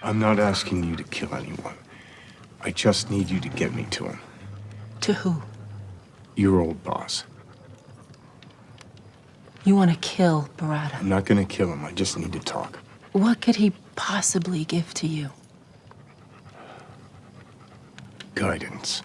I'm not asking you to kill anyone. I just need you to get me to him. To who? Your old boss. You want to kill Barada? I'm not gonna kill him. I just need to talk. What could he possibly give to you? Guidance.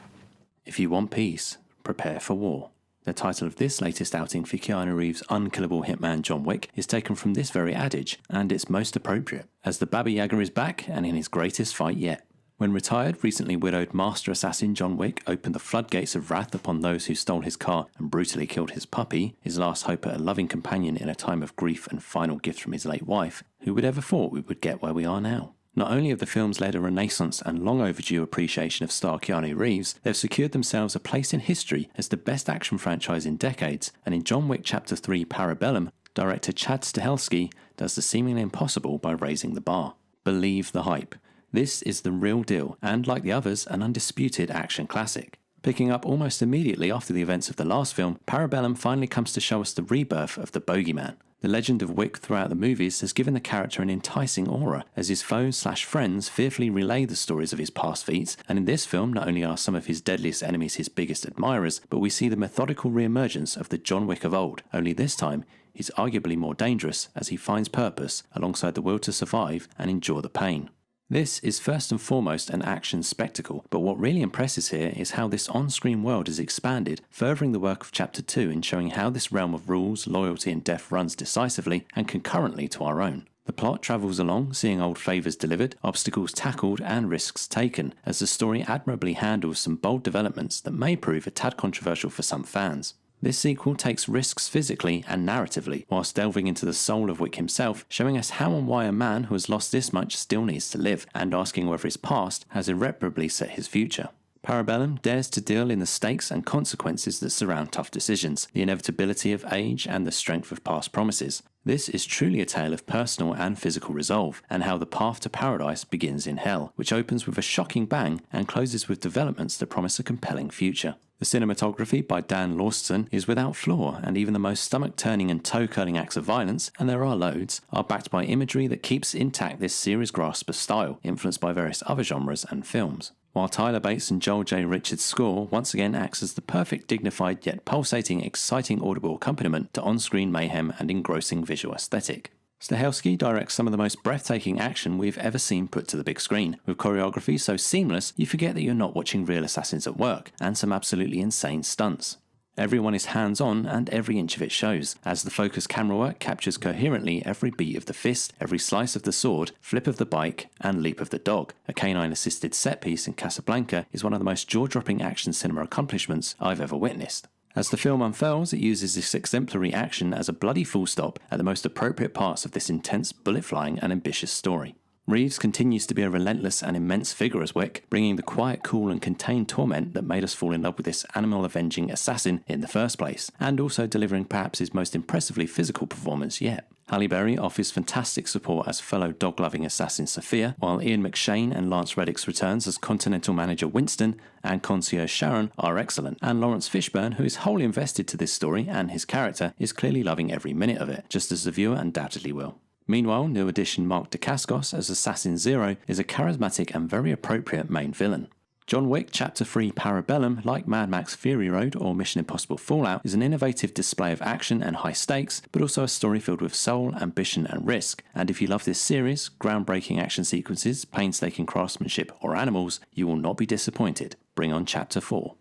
If you want peace, prepare for war. The title of this latest outing for Keanu Reeves' unkillable hitman John Wick is taken from this very adage, and it's most appropriate, as the Baba Yaga is back and in his greatest fight yet. When retired, recently widowed master assassin John Wick opened the floodgates of wrath upon those who stole his car and brutally killed his puppy, his last hope at a loving companion in a time of grief and final gift from his late wife, who would ever thought we would get where we are now? Not only have the films led a renaissance and long overdue appreciation of star Keanu Reeves, they've secured themselves a place in history as the best action franchise in decades, and in John Wick Chapter 3 Parabellum, director Chad Stahelski does the seemingly impossible by raising the bar. Believe the hype. This is the real deal, and like the others, an undisputed action classic. Picking up almost immediately after the events of the last film, Parabellum finally comes to show us the rebirth of the bogeyman. The legend of Wick throughout the movies has given the character an enticing aura, as his foes/friends fearfully relay the stories of his past feats, and in this film not only are some of his deadliest enemies his biggest admirers, but we see the methodical re-emergence of the John Wick of old, only this time he's arguably more dangerous as he finds purpose alongside the will to survive and endure the pain. This is first and foremost an action spectacle, but what really impresses here is how this on-screen world is expanded, furthering the work of Chapter 2 in showing how this realm of rules, loyalty and death runs decisively and concurrently to our own. The plot travels along, seeing old favours delivered, obstacles tackled and risks taken, as the story admirably handles some bold developments that may prove a tad controversial for some fans. This sequel takes risks physically and narratively, whilst delving into the soul of Wick himself, showing us how and why a man who has lost this much still needs to live, and asking whether his past has irreparably set his future. Parabellum dares to deal in the stakes and consequences that surround tough decisions, the inevitability of age and the strength of past promises. This is truly a tale of personal and physical resolve, and how the path to paradise begins in hell, which opens with a shocking bang and closes with developments that promise a compelling future. The cinematography by Dan Laustsen is without flaw, and even the most stomach-turning and toe-curling acts of violence, and there are loads, are backed by imagery that keeps intact this series' grasp of style, influenced by various other genres and films. While Tyler Bates and Joel J. Richards' score once again acts as the perfect dignified yet pulsating, exciting audible accompaniment to on-screen mayhem and engrossing visual aesthetic. Stahelski directs some of the most breathtaking action we've ever seen put to the big screen, with choreography so seamless you forget that you're not watching real assassins at work, and some absolutely insane stunts. Everyone is hands-on and every inch of it shows, as the focused camera work captures coherently every beat of the fist, every slice of the sword, flip of the bike, and leap of the dog. A canine-assisted set piece in Casablanca is one of the most jaw-dropping action cinema accomplishments I've ever witnessed. As the film unfurls, it uses this exemplary action as a bloody full stop at the most appropriate parts of this intense, bullet-flying and ambitious story. Reeves continues to be a relentless and immense figure as Wick, bringing the quiet, cool and contained torment that made us fall in love with this animal-avenging assassin in the first place, and also delivering perhaps his most impressively physical performance yet. Halle Berry offers fantastic support as fellow dog-loving assassin Sophia, while Ian McShane and Lance Reddick's returns as Continental Manager Winston and Concierge Sharon are excellent, and Lawrence Fishburne, who is wholly invested to this story and his character, is clearly loving every minute of it, just as the viewer undoubtedly will. Meanwhile, new addition Mark Dacascos as Assassin Zero is a charismatic and very appropriate main villain. John Wick Chapter 3 Parabellum, like Mad Max Fury Road or Mission Impossible Fallout, is an innovative display of action and high stakes, but also a story filled with soul, ambition and risk. And if you love this series, groundbreaking action sequences, painstaking craftsmanship or animals, you will not be disappointed. Bring on Chapter 4.